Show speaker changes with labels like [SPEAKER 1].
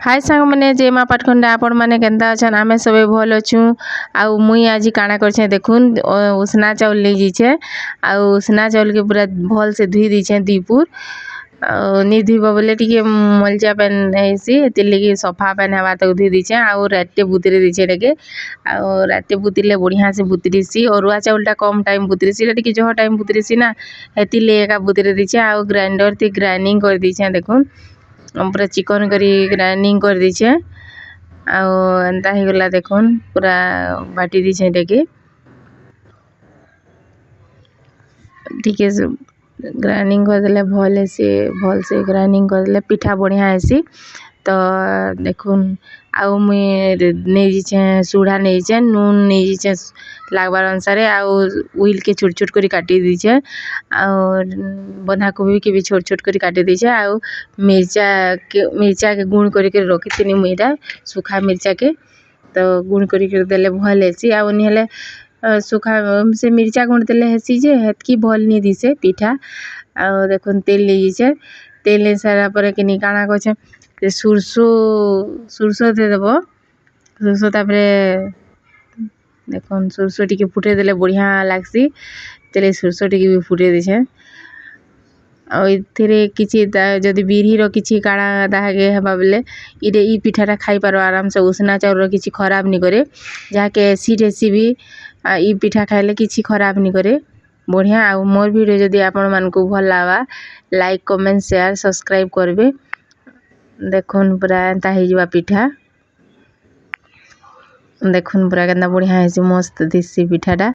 [SPEAKER 1] हाय सांग मैंने जय माँ पाटखंडा आपण मैंने केन्ता अछन आमे सबे भल अच्छू आउ मुई आज काଣା करछे देखुन उसना चाउल ले जीछे आउ उसना चाउल के पूरा भल से धुई दीछे दीपुर नी धुईब बोले टिके मलजा पेन हेसी एतिलगी सफा पेन हेबा तक धुई दीछे आउ राते बुतरे दीछे टेके आउ राते बुतरिले बढ़िया से बुतरीसी अरुआ चाउलटा कम टाइम बुतरीसी टिके जह टाइम बुतरीसी ना हेतिले एका बुतरे दीछे आउ ग्राइंडर ती ग्राइंडिंग कर दीछे देखुन पूरा चिकन करी ग्राइंडिंग कर दीछे आउ एंता ही गला देखुन पूरा बाटी दीछे टेके ठीक है ग्राइंडिंग कर देले भल से ग्राइंडिंग कर देले पिठा बढ़िया हेसी तो देखुन आउ मुई नहीं जीछे सुढ़ा नहीं जीछे नून नहीं जीछे लागबार अनुसार आउ उइल के छोट छोट करी काटी दीछे और बंधा कोबी के भी छोट छोट करी काटी दीछे आउ मिर्चा के गुण करी के रखी थिनी मुईटा सूखा मिर्चा के तो गुण करी के देले भल हेसी आउ निहले सूखा से मिर्चा गुण देले हेसी जे हेतकी भल नहीं दिसे पिठा आउ देखुन तेल ले जीछे तेल ले सारा पर किनी काଣା करछे सुरसो दे देबो सुरसो तापरे देखुन सुरसो टिके फुटे देले बढ़िया लागसी तेले सुरसो टिके भी फुटे देछे और इथिरे किछि जदि बिरही रो किछि काଣା दागे हेबा बेले इरे ई पिठाटा खाई पारो आराम से उसना चाउल रो किछि खराब नि करे जाके एसिड भी ई पिठा खाइले किछि खराब नि करे बढ़िया आ मोर वीडियो जदि आपण मानकु भल लावा लाइक कमेंट शेयर सब्सक्राइब करबे देखुन पूरा एंता ही जवा पिठा देखुन पूरा केतना बढ़िया हेसी मस्त दिससी पिठाटा।